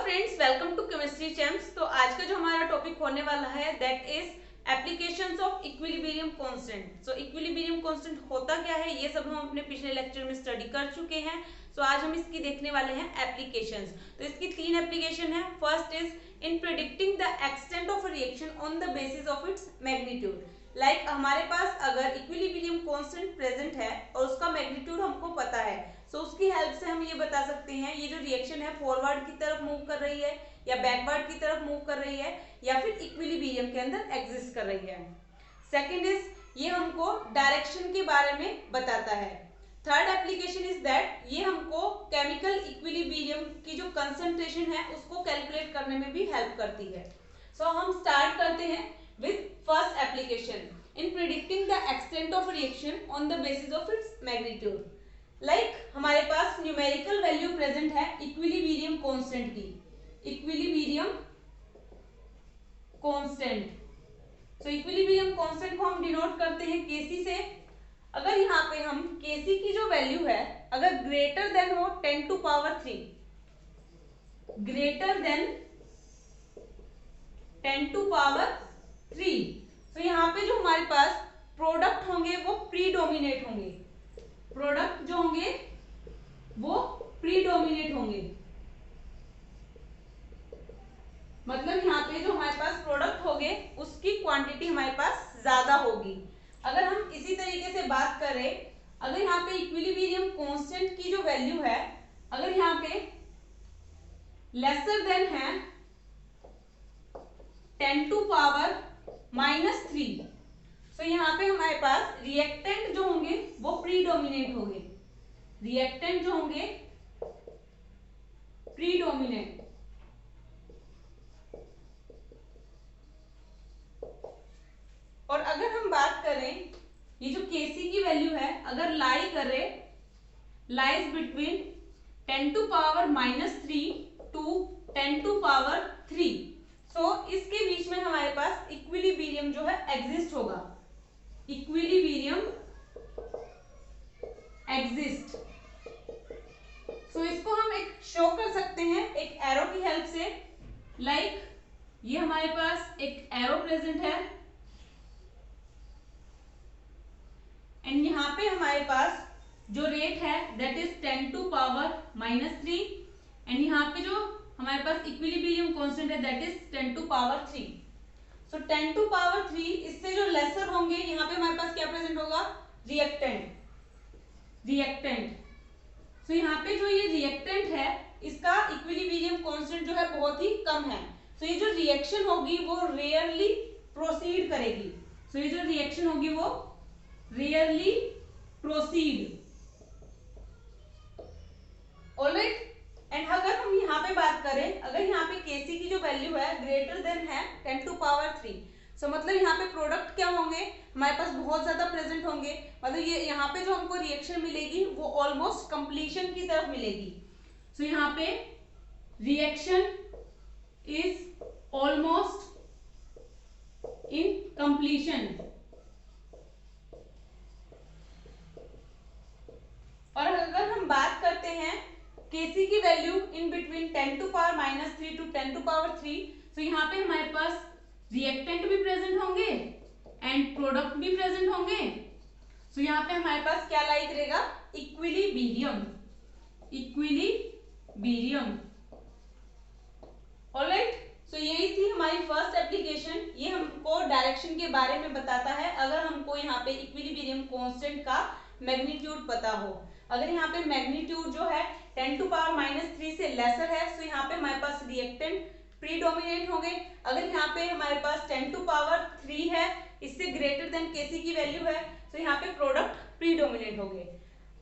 Friends, welcome to chemistry champs. तो आज का जो हमारा टॉपिक होने वाला है that is applications of equilibrium constant. So equilibrium constant होता क्या है, ये सब हम अपने पिछले लेक्चर में स्टडी कर चुके हैं। सो आज हम इसकी देखने वाले हैं एप्लीकेशंस। तो इसकी तीन एप्लीकेशन है। First is in predicting the extent of reaction on the basis of its magnitude. Like हमारे पास अगर इक्विलिब्रियम कांस्टेंट प्रेजेंट है और उसका मैग्नीट्यूड हमको पता है, सो उसकी हेल्प से हम ये बता सकते हैं ये जो रिएक्शन है फॉरवर्ड की तरफ मूव कर रही है या बैकवर्ड की तरफ मूव कर रही है या फिर इक्विलिब्रियम के अंदर एग्जिस्ट कर रही है। सेकंड इज ये हमको डायरेक्शन के बारे में बताता है। थर्ड एप्लीकेशन इज दैट ये हमको केमिकल इक्विलिब्रियम की जो कंसंट्रेशन है उसको कैलकुलेट करने में भी हेल्प करती है। सो हम स्टार्ट करते हैं with first application in predicting the extent of reaction on the basis of its magnitude. हमारे पास न्यूमेरिकल वैल्यू प्रेजेंट है इक्विलिब्रियम कांस्टेंट की, equilibrium constant. So equilibrium constant को हम डिनोट करते हैं केसी से। अगर यहाँ पे हम केसी की जो वैल्यू है अगर ग्रेटर देन हो 10 to power 3, greater than 10 to power 3, तो यहाँ पे जो हमारे पास प्रोडक्ट होंगे वो प्रीडोमिनेट होंगे, प्रोडक्ट जो होंगे वो प्रीडोमिनेट होंगे। मतलब यहाँ पे जो हमारे पास प्रोडक्ट होंगे उसकी क्वांटिटी हमारे पास ज्यादा होगी। अगर हम इसी तरीके से बात करें, अगर यहाँ पे इक्विलिब्रियम कांस्टेंट की जो वैल्यू है अगर यहाँ पे लेसर देन है 10 टू पावर -3, तो यहाँ पे हमारे पास रिएक्टेंट जो होंगे वो प्रीडोमिनेट होंगे, रिएक्टेंट जो होंगे प्रीडोमिनेंट। और अगर हम बात करें ये जो Kc की वैल्यू है अगर लाई करे lies between 10 to power -3 to 10 to power 3, so इसके बीच में हमारे पास इक्विलिब्रियम जो है एग्जिस्ट होगा, इक्विलिब्रियम एग्जिस्ट। सो इसको हम एक शो कर सकते हैं एक एरो की हेल्प से। लाइक ये हमारे पास एक एरो प्रेजेंट है एंड यहाँ पे हमारे पास जो रेट है that is 10 to power -3 and यहाँ पे जो हमारे पास इक्विलिब्रियम कांस्टेंट है that is 10 to power 3। So 10 to power 3 इससे जो लेसर होंगे यहाँ पे हमारे पास क्या प्रेजेंट होगा, रिएक्टेंट, रिएक्टेंट। सो यहाँ पे जो ये रिएक्टेंट है इसका इक्विलिब्रियम कांस्टेंट जो है बहुत ही कम है। सो ये जो रिएक्शन होगी वो रेयरली प्रोसीड करेगी, सो ये जो रिएक्शन होगी वो रेयरली प्रोसीड। ऑलराइट, एंड अगर हम यहाँ पे बात करें अगर यहाँ पे Kc की जो वैल्यू है ग्रेटर देन है 10 टू पावर 3, सो मतलब यहाँ पे प्रोडक्ट क्या होंगे हमारे पास बहुत ज्यादा प्रेजेंट होंगे, मतलब ये यहाँ पे जो हमको रिएक्शन मिलेगी वो ऑलमोस्ट कंप्लीशन की तरफ मिलेगी। सो यहाँ पे reaction is almost in completion. और अगर हम बात करते हैं Kc की value in between 10 to power -3 to 10 to power 3, तो यहाँ पे हमारे पास रिएक्टेंट भी प्रेजेंट होंगे एंड प्रोडक्ट भी प्रेजेंट होंगे। सो यहाँ पे हमारे पास क्या लाई करेगा, इक्विलिब्रियम, इक्विलिब्रियम। ऑलराइट, सो यही थी हमारी फर्स्ट एप्लीकेशन। ये हमको डायरेक्शन के बारे में बताता है अगर हमको यहाँ पे इक्विलिब्रियम कांस्टेंट का मैग्नीट्यूड पता हो। अगर यहाँ पे मैग्नीट्यूड जो है 10 टू पावर -3 से लेसर है तो यहाँ पे हमारे पास रिएक्टेंट प्रीडोमिनेट होंगे। अगर यहाँ पे हमारे पास 10 टू पावर 3 है इससे ग्रेटर देन Kc की वैल्यू है तो यहाँ पे प्रोडक्ट प्रीडोमिनेट होंगे।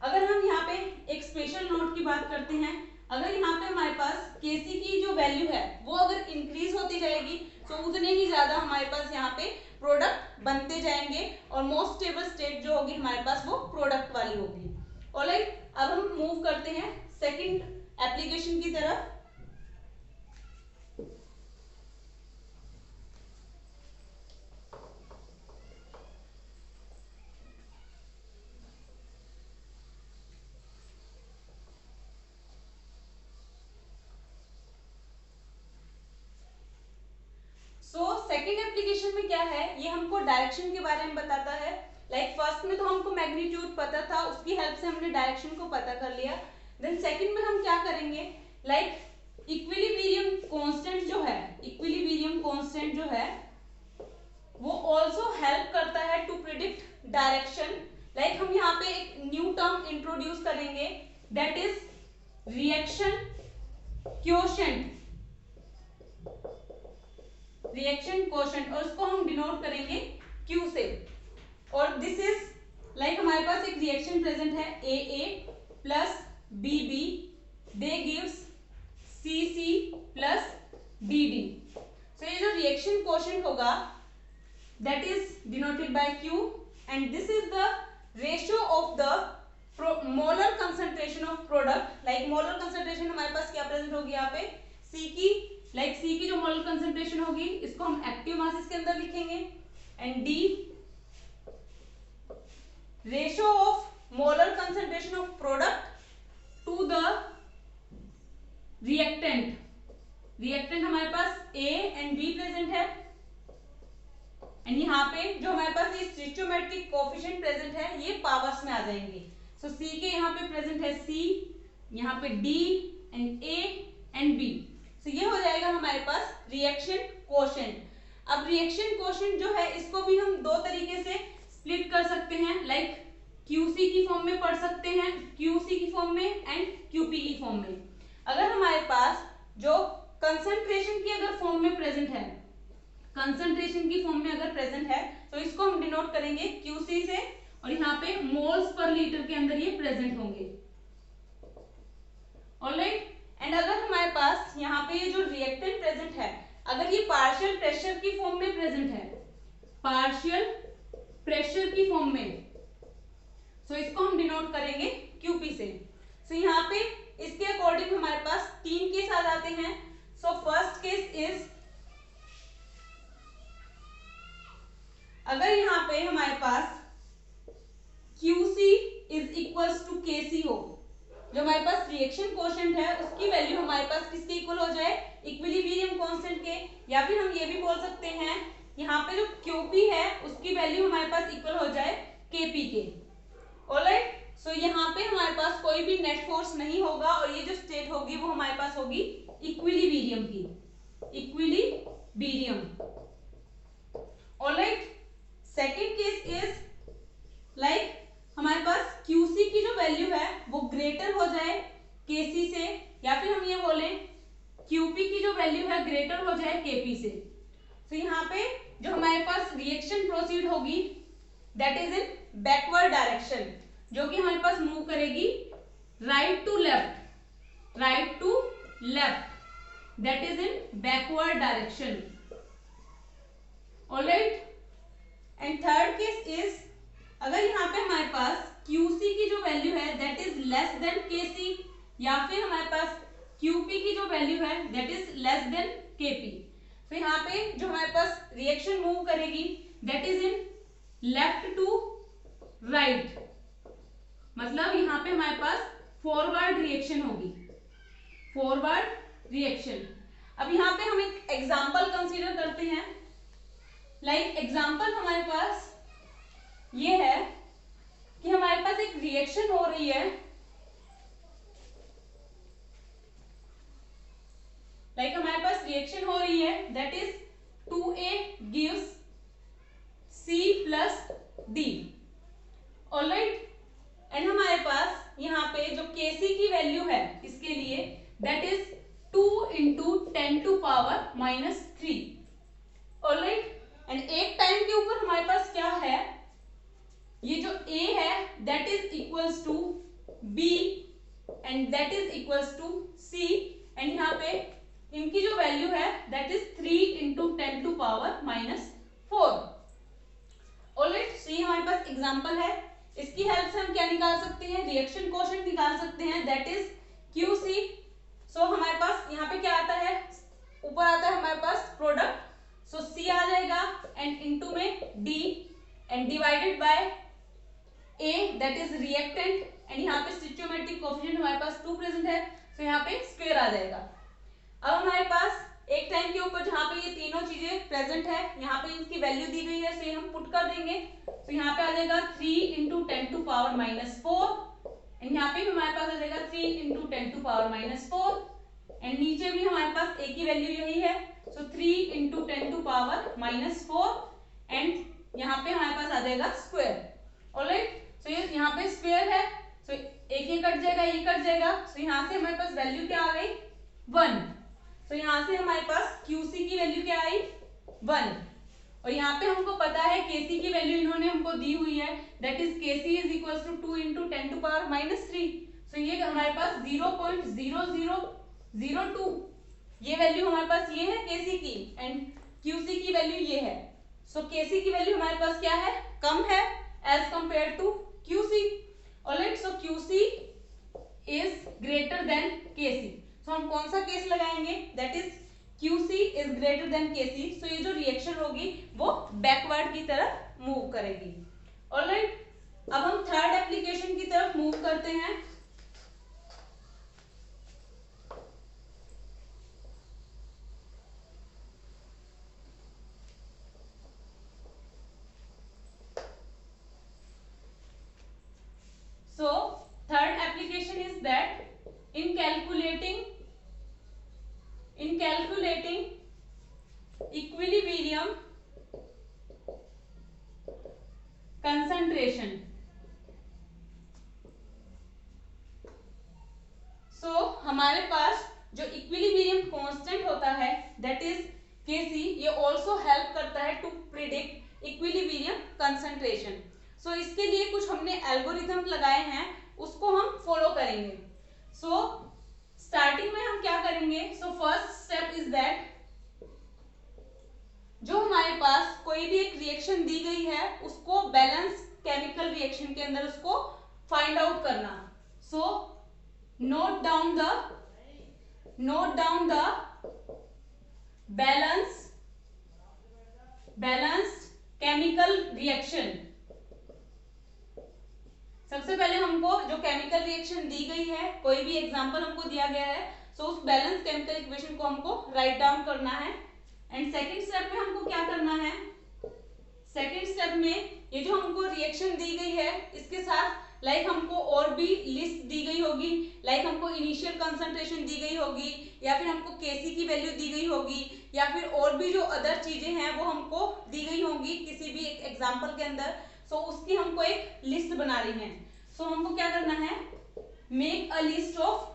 अगर हम यहाँ पे एक स्पेशल नोट की बात करते हैं, अगर यहाँ पे हमारे पास Kc की जो वैल्यू है वो अगर इंक्रीज होती जाएगी तो उतने ही ज्यादा हमारे पास यहाँ पे प्रोडक्ट बनते जाएंगे और मोस्ट स्टेबल स्टेट जो होगी हमारे पास वो प्रोडक्ट वाली होगी। ऑलराइट, अब हम मूव करते हैं सेकंड एप्लीकेशन की तरफ। क्या है, ये हमको डायरेक्शन के बारे में बताता है। लाइक फर्स्ट में तो हमको मैग्नीट्यूड पता था, उसकी हेल्प से हमने डायरेक्शन को पता कर लिया। देन सेकंड में हम क्या करेंगे, लाइक इक्विलिब्रियम कांस्टेंट जो है, इक्विलिब्रियम कांस्टेंट जो है वो ऑल्सो हेल्प करता है टू प्रिडिक्ट डायरेक्शन। लाइक हम यहाँ पे एक न्यू टर्म इंट्रोड्यूस करेंगे, that is reaction quotient, reaction quotient, और उसको हम डिनोट करेंगे Q से। और दिस इज लाइक हमारे पास एक रिएक्शन प्रेजेंट है AA प्लस BB, दे गिव्स CC प्लस DD। सो ये जो रिएक्शन क्वोशेंट होगा that is denoted by Q, and this is the ratio of the molar concentration of product। like molar concentration हमारे पास क्या present होगी यहाँ पे, C की, like C की जो molar concentration होगी इसको हम एक्टिव मासेस के अंदर लिखेंगे, and D ratio of molar concentration of product to the reactant। reactant हमारे पास A and B प्रेजेंट है, एंड यहाँ पे जो हमारे पास ये स्टोइचोमेट्रिक कोएफिशिएंट प्रेजेंट है ये पावर्स में आ जाएंगे। सो C के यहाँ पे प्रेजेंट है C, यहाँ पे D and A and B। सो ये हो जाएगा हमारे पास रिएक्शन क्वोशेंट। अब रिएक्शन क्वोशेंट जो है इसको भी हम दो तरीके से स्प्लिट कर सकते हैं, लाइक QC की फॉर्म में पढ़ सकते हैं, QC की फॉर्म में एंड QP की फॉर्म में। अगर हमारे पास जो कंसंट्रेशन की अगर फॉर्म में प्रेजेंट है, कंसंट्रेशन की फॉर्म में अगर प्रेजेंट है तो इसको हम डिनोट करेंगे QC से, और यहाँ पे मोल्स पर लीटर के अंदर ये प्रेजेंट होंगे। ऑलराइट, एंड अगर हमारे पास यहाँ पे ये जो रिएक्टेंट प्रेजेंट है अगर ये पार्शियल प्रेशर की फॉर्म में प्रेजेंट है, पार्शियल प्रेशर की फॉर्म में, सो इसको हम डिनोट करेंगे QP से। सो यहाँ पे इसके अकॉर्डिंग हमारे पास तीन केस आ जाते हैं। सो फर्स्ट केस इज, अगर यहाँ पे हमारे पास QC is equals to KC हो, जो हमारे पास रिएक्शन क्वोशेंट है उसकी वैल्यू हमारे पास किसके इक्वल हो जाए, इक्विलिब्रियम कांस्टेंट के, या फिर हम ये भी बोल सकते हैं यहाँ पे जो QP है उसकी वैल्यू हमारे पास इक्वल हो जाए KP के। ऑलराइट, सो यहाँ पे हमारे पास कोई भी नेट फोर्स नहीं होगा और ये जो स्टेट होगी वो हमारे पास होगी इक्विलिब्रियम की, equilibrium. Alright, second case is like हमारे पास QC की जो वैल्यू है वो ग्रेटर हो जाए KC से, या फिर हम ये बोले QP की जो वैल्यू है ग्रेटर हो जाए KP से। तो यहाँ पे जो हमारे पास रिएक्शन प्रोसीड होगी that is in backward direction, जो कि हमारे पास मूव करेगी right to left, right to left, that is in backward direction. Alright, and third case is, अगर यहाँ पे हमारे पास QC की जो वैल्यू है that is less then KC, या फिर हमारे पास QP की जो वैल्यू है that is less than KP, तो यहाँ पे जो हमारे पास रिएक्शन मूव करेगी that is in left to right, मतलब यहाँ पे हमारे पास फॉरवर्ड रिएक्शन होगी, फॉरवर्ड रिएक्शन। अब यहाँ पे हम एक एग्जांपल कंसीडर करते हैं। लाइक एग्जांपल हमारे पास ये है कि हमारे पास एक रिएक्शन हो रही है, लाइक हमारे पास रिएक्शन हो रही है that is 2A gives C plus D। Alright, and हमारे पास यहाँ पे जो KC की वैल्यू है इसके लिए that is 2 into 10 to power -3। Alright, and एक टाइम के ऊपर हमारे पास क्या है, ये जो A है that is equals to B and that is equals to C, and यहाँ पे इनकी जो वैल्यू है that is 3 into 10 to power -4। Alright, so ये हमारे पास एग्जांपल है, इसकी हेल्प से हम क्या निकाल सकते हैं, रिएक्शन क्वोशेंट निकाल सकते हैं दैट इज QC। सो हमारे पास यहाँ पे क्या आता है, ऊपर आता है हमारे पास प्रोडक्ट, सो C आ जाएगा एंड इनटू में D and divided bye A that is reactant, and यहाँ पे स्टोइचोमेट्रिक कोएफिशिएंट हमारे पास 2 प्रेजेंट है, सो यहाँ पे स्क्वायर आ जाएगा। अब हमारे पास एक टाइम के ऊपर जहाँ पे ये तीनों चीजें प्रेजेंट है, यहाँ पे इसकी वैल्यू दी गई है, सो ये हम पुट कर देंगे। तो यहाँ पे आ जाएगा 3 × 10⁻⁻4 एंड यहाँ पे भी हमारे पास आ जाएगा 3 × 10⁻⁻4 एंड नीचे भी हमारे पास एक ही वैल्यू यही है, सो 3 × 10⁻⁻4 एंड यहाँ पे हमारे पास आ जाएगा स्क्वायर। ऑलराइट, सो ये यहाँ पे स्क्वायर है, सो एक ये कट जाएगा, ये कट जाएगा, सो यहाँ से हमारे पास वैल्यू क्या आ गई 1। सो यहाँ से हमारे पास QC की वैल्यू क्या आई 1 और यहाँ पे हमको पता है KC की वैल्यू इन्होंने हमको दी हुई है, that is KC is equal to 2 × 10⁻⁻3। So ये हमारे पास 0.0002 ये वैल्यू हमारे पास ये है KC की एंड QC की वैल्यू ये है। सो KC की वैल्यू हमारे पास क्या है, कम है as compare to QC। Alright, so QC is greater than KC। So हम कौन सा केस लगाएंगे, that is QC is greater than KC। So ये जो रिएक्शन होगी वो बैकवर्ड की तरफ मूव करेगी। ऑलराइट, अब हम थर्ड एप्लीकेशन की तरफ मूव करते हैं। So third application is that in calculating equilibrium concentration. So हमारे पास जो इक्विलिब्रियम कांस्टेंट होता है दैट इज Kc, ये ऑल्सो हेल्प करता है टू प्रिडिक्ट इक्विलिब्रियम कंसंट्रेशन। सो इसके लिए कुछ हमने एल्गोरिथम लगाए हैं, उसको हम फॉलो करेंगे। सो स्टार्टिंग में हम क्या करेंगे, so first step is that जो हमारे पास कोई भी एक रिएक्शन दी गई है उसको बैलेंस केमिकल रिएक्शन के अंदर उसको फाइंड आउट करना। So note down the balanced chemical reaction. सबसे पहले हमको जो केमिकल रिएक्शन दी गई है, कोई भी एग्जांपल हमको दिया गया है, सो उस बैलेंस केमिकल इक्वेशन को हमको राइट डाउन करना है। एंड सेकंड स्टेप में हमको क्या करना है, सेकंड स्टेप में ये जो हमको रिएक्शन दी गई है इसके साथ लाइक हमको और भी लिस्ट दी गई होगी, लाइक हमको इनिशियल कंसंट्रेशन दी गई होगी या फिर हमको Kc की वैल्यू दी गई होगी या फिर और भी जो अदर चीजें हैं वो हमको दी गई होंगी किसी भी एक एग्जांपल के अंदर। सो उसकी हमको एक लिस्ट बना रही है। सो हमको क्या करना है, make a list of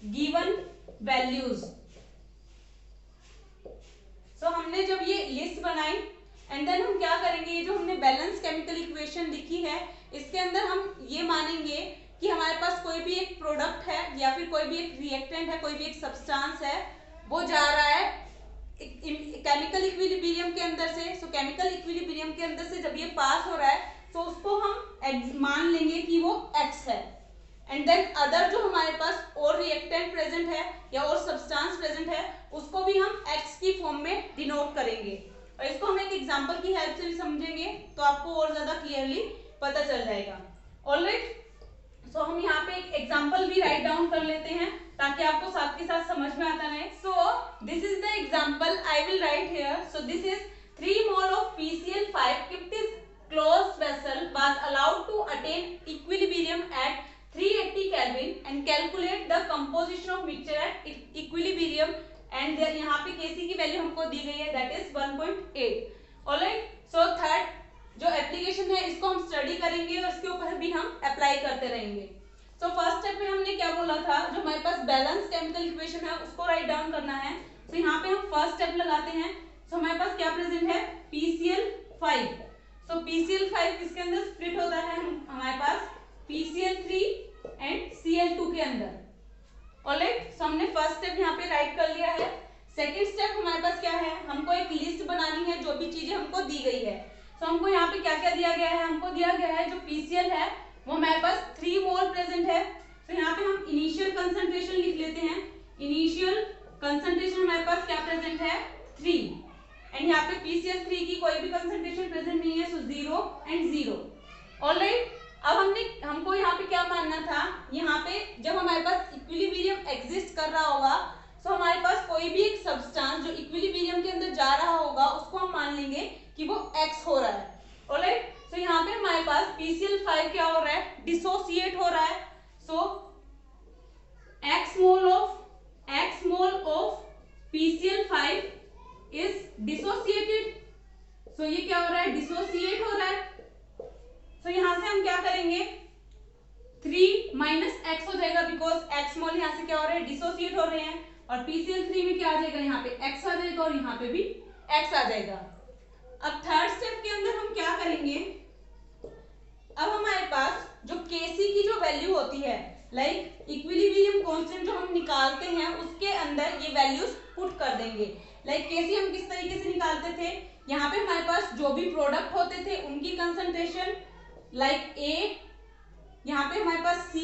given values. So हमने जब ये लिस्ट बनाई एंड देन हम क्या करेंगे, ये जो हमने बैलेंस केमिकल इक्वेशन लिखी है इसके अंदर हम ये मानेंगे कि हमारे पास कोई भी एक प्रोडक्ट है या फिर कोई भी एक रिएक्टेंट है, कोई भी एक सब्सटेंस है, वो जा रहा है केमिकल इक्विलिब्रियम के अंदर से। सो केमिकल इक्विलिब्रियम के अंदर से जब ये पास हो रहा है तो उसको हम मान लेंगे कि वो X है। एंड देन अदर जो हमारे पास और रिएक्टेंट प्रेजेंट है या और सब्सटेंस प्रेजेंट है उसको भी हम X की फॉर्म में डिनोट करेंगे। और इसको हम एक एग्जांपल की हेल्प से भी समझेंगे तो आपको और ज्यादा क्लियरली पता चल जाएगा। ऑलराइट, सो हम यहाँ पे एक एग्जांपल भी राइट डाउन कर लेते हैं ताकि आपको साथ के साथ समझ में आता रहे। So this is the example I will write here. So this is 3 mole of PCl5 kept in closed vessel was allowed to attain equilibrium at 380 Kelvin and calculate the composition of mixture at equilibrium and there यहाँ पे Kc की value हमको दी गई है that is 1.8। Alright, so third जो application है इसको हम स्टडी करेंगे और इसके ऊपर भी हम अप्लाई करते रहेंगे। सो फर्स्ट स्टेप में हमने क्या बोला था, जो हमारे पास बैलेंस केमिकल इक्वेशन है उसको राइट डाउन करना है। सो यहाँ पे हम फर्स्ट स्टेप लगाते हैं। सो हमारे पास क्या प्रेजेंट है, PCl5। सो PCl5 किसके अंदर स्प्लिट होता है, हमारे पास PCl3 एंड Cl2 के अंदर। ऑलराइट, सो हमने फर्स्ट स्टेप यहाँ पे राइट कर लिया है। सेकंड स्टेप हमारे पास क्या है, हमको एक लिस्ट बनानी है जो भी चीजें हमको दी गई है। सो हमको यहाँ पे क्या क्या दिया गया है, हमको दिया गया है जो PCl है वो हमारे पास 3 मोल प्रेजेंट है। तो यहाँ पे हम इनिशियल कंसंट्रेशन लिख लेते हैं। इनिशियल कंसंट्रेशन हमारे पास क्या प्रेजेंट है, 3 एंड यहाँ पे PCl3 की कोई भी कंसंट्रेशन प्रेजेंट नहीं है, सो 0 एंड 0। ऑलराइट, अब हमको यहाँ पे क्या मानना था, यहाँ पे जब हमारे पास इक्विलिब्रियम इक्विलिब्रियम एग्जिस्ट कर रहा होगा, तो हमारे पास कोई भी एक सब्सटेंस जो इक्विलिब्रियम के अंदर जा रहा होगा उसको हम मान लेंगे कि वो x हो रहा है। ऑलराइट, तो यहाँ पे हमारे पास PCl5 क्या हो रहा है, डिसोसिएट हो रहा है। So x mole of PCl5 is dissociated. So ये क्या हो रहा है, डिसोसिएट हो रहा है। सो यहां से हम क्या करेंगे, 3 माइनस एक्स हो जाएगा, बिकॉज एक्स मोल यहाँ से क्या हो रहा है, डिसोसिएट हो रहे हैं। और PCl3 में क्या आ जाएगा, यहाँ पे x आ जाएगा और यहाँ पे भी x आ जाएगा। अब थर्ड स्टेप के अंदर हम क्या करेंगे, अब हमारे पास जो Kc की जो वैल्यू होती है, लाइक इक्विलिब्रियम कांस्टेंट जो हम निकालते हैं उसके अंदर ये वैल्यूज पुट कर देंगे। लाइक Kc हम किस तरीके से निकालते थे, यहाँ पे हमारे पास जो भी प्रोडक्ट होते थे उनकी कंसंट्रेशन, लाइक A, यहाँ पे हमारे पास C,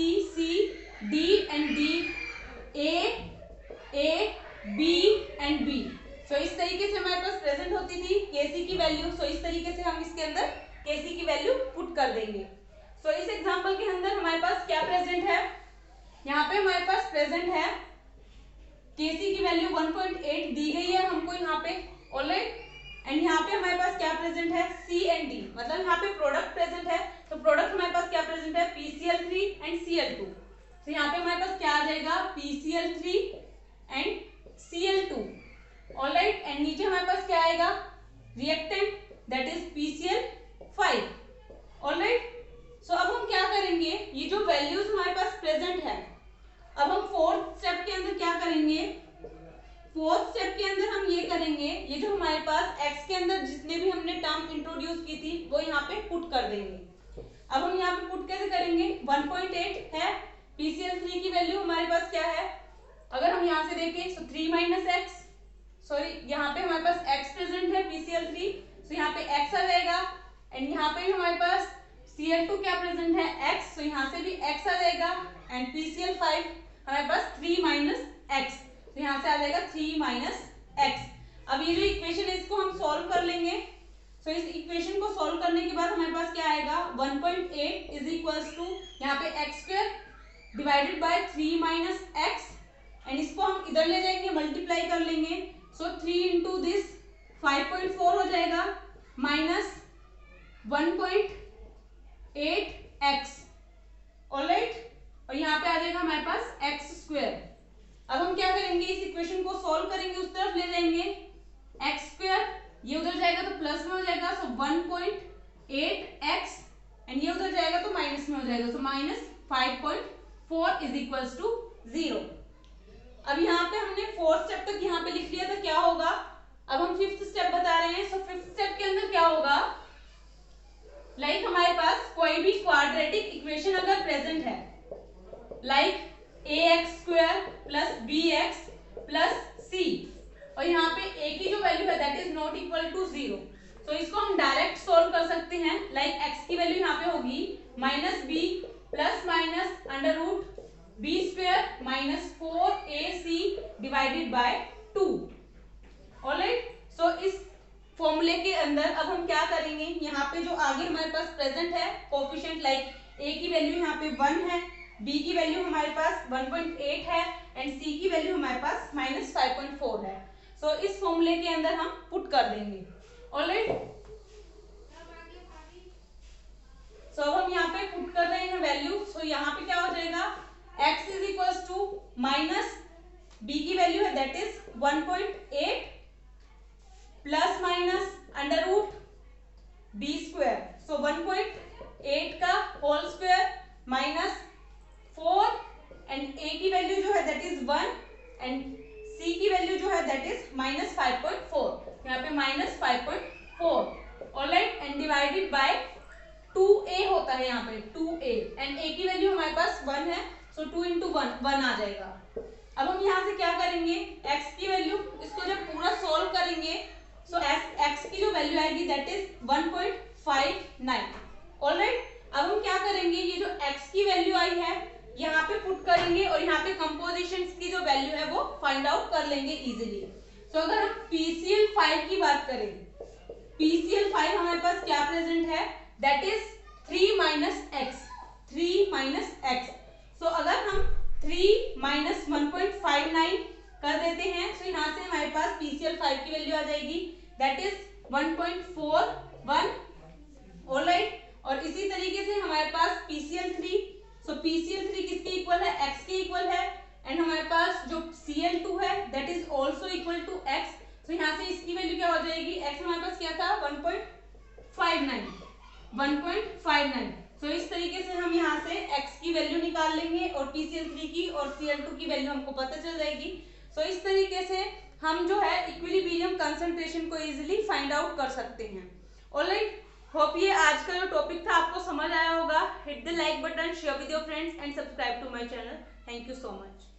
D and D, A, B and B। सो इस तरीके से हमारे पास प्रेजेंट होती थी Kc की वैल्यू। सो इस तरीके से हम इसके अंदर Kc की वैल्यू पुट कर देंगे। सो इस एग्जांपल के अंदर हमारे पास क्या प्रेजेंट है, यहाँ पे हमारे पास प्रेजेंट है Kc की वैल्यू 1.8 दी गई है हमको यहाँ पे। ऑलराइट, एंड यहाँ पे हमारे पास क्या प्रेजेंट है, C एंड D, मतलब यहाँ पे प्रोडक्ट प्रेजेंट है। तो प्रोडक्ट हमारे पास क्या प्रेजेंट है, PCl3 एंड Cl2। तो यहाँ पे हमारे पास क्या आ जाएगा, PCl3 and Cl2। Alright, and नीचे हमारे पास क्या आएगा, reactant, that is PCl5। Alright, so अब हम क्या करेंगे, ये जो वैल्यूज हमारे पास प्रेजेंट है, अब हम फोर्थ स्टेप के अंदर क्या करेंगे, फोर्थ स्टेप के अंदर हम ये करेंगे, ये जो हमारे पास x के अंदर जितने भी हमने टर्म इंट्रोड्यूस की थी वो यहाँ पे पुट कर देंगे। अब हम यहाँ पे पुट कैसे करेंगे, 1.8 है, PCl3 की वैल्यू हमारे पास क्या है, अगर हम यहाँ से देखें तो 3 माइनस एक्स, सॉरी यहाँ पे हमारे पास x प्रेजेंट है PCl3, तो यहाँ पे x आ जाएगा। एंड यहाँ पे भी हमारे पास Cl2 क्या प्रेजेंट है, x, तो यहाँ से भी x आ जाएगा। एंड PCl5 हमारे पास 3 माइनस एक्स, तो यहाँ से आ जाएगा 3 माइनस एक्स। अब ये जो इक्वेशन है इसको हम सॉल्व कर लेंगे। सो इस इक्वेशन को सॉल्व करने के बाद हमारे पास क्या आएगा, 1.8 इज इक्वल्स टू यहाँ पे x square divided by 3 minus x, and इसको हम इधर ले जाएंगे, मल्टीप्लाई कर लेंगे। सो 3 इंटू दिस 5.4 हो जाएगा माइनस 1.8 एक्स। ऑलराइट, और यहाँ पे आ जाएगा हमारे पास एक्स स्क्वायर। अब हम क्या करेंगे, इस इक्वेशन को सॉल्व करेंगे, उस तरफ ले जाएंगे, एक्स स्क्वायर ये उधर जाएगा तो प्लस में हो जाएगा, सो 1.8 एक्स, एंड ये उधर जाएगा तो माइनस में हो जाएगा, so minus 5.4 is equals to 0। अब यहाँ पे हमने फोर्थ स्टेप तक यहाँ पे लिख लिया था, क्या होगा, अब हम फिफ्थ स्टेप बता रहे हैं। सो फिफ्थ स्टेप के अंदर क्या होगा, लाइक हमारे पास कोई भी क्वाड्रेटिक इक्वेशन अगर प्रेजेंट है, like ax square plus bx plus c, और यहाँ पे a की जो वैल्यू है that is not equal to 0, तो इसको हम डायरेक्ट सोल्व कर सकते हैं। लाइक x की वैल्यू यहाँ पे होगी minus b plus minus under root b square minus 4ac divided by 2। Alright, so इस फॉर्मूले के अंदर अब हम क्या करेंगे, यहाँ पे जो आगे हमारे पास प्रेजेंट है कोफिशिएंट, लाइक a की वैल्यू यहाँ पे 1 है, b की वैल्यू हमारे पास 1.8 है, एंड c की वैल्यू हमारे पास माइनस 5.4 है। सो इस फॉर्मूले के अंदर हम पुट कर देंगे। ऑलराइट, सो अब हम यहाँ पे पुट कर रहे हैं वैल्यू। सो यहाँ पे क्या हो जाएगा, x is equals to minus b की वैल्यू है that is 1.8 plus minus under root b square, so 1.8 का whole square minus 4, and a की वैल्यू जो है दैट इज 1, एंड c की वैल्यू जो है दैट इज माइनस 5.4, यहाँ पे minus 5.4। Alright, and divided by 2a होता है यहाँ पे 2a, एंड a की वैल्यू हमारे पास 1 है, सो 2 इंटू 1 आ जाएगा। अब हम यहाँ से क्या करेंगे, x की वैल्यू, इसको जब पूरा सोल्व करेंगे सो x की जो वैल्यू आएगी दैट इज 1.59। ऑलराइट, अब हम क्या करेंगे, ये जो x की वैल्यू आई है यहाँ पे पुट करेंगे और यहाँ पे कंपोजिशंस की जो वैल्यू है वो फाइंड आउट कर लेंगे इजीली। सो अगर हम PCl5 की बात करें, PCl5 हमारे पास क्या प्रेजेंट है, that is 3 minus X, 3 minus X. So अगर हम 3 माइनस 1 1.41 ऑलराइट। और इसी तरीके से हमारे पास PCl3, सो PCl3 किसके इक्वल है, x के इक्वल है। एंड हमारे पास जो Cl2 है that is also equal to x। तो यहाँ से इसकी वैल्यू क्या हो जाएगी, x हमारे पास क्या था 1.59। सो इस तरीके से हम यहाँ से x की वैल्यू निकाल लेंगे और PCl3 की और Cl2 की वैल्यू हमको पता चल जाएगी। सो इस तरीके से हम जो है इक्विलिब्रियम कंसंट्रेशन को इजीली फाइंड आउट कर सकते हैं। ऑलराइट, होप ये आज का जो टॉपिक था आपको समझ आया होगा। Hit the like button, share with your friends and subscribe to my channel. Thank you so much.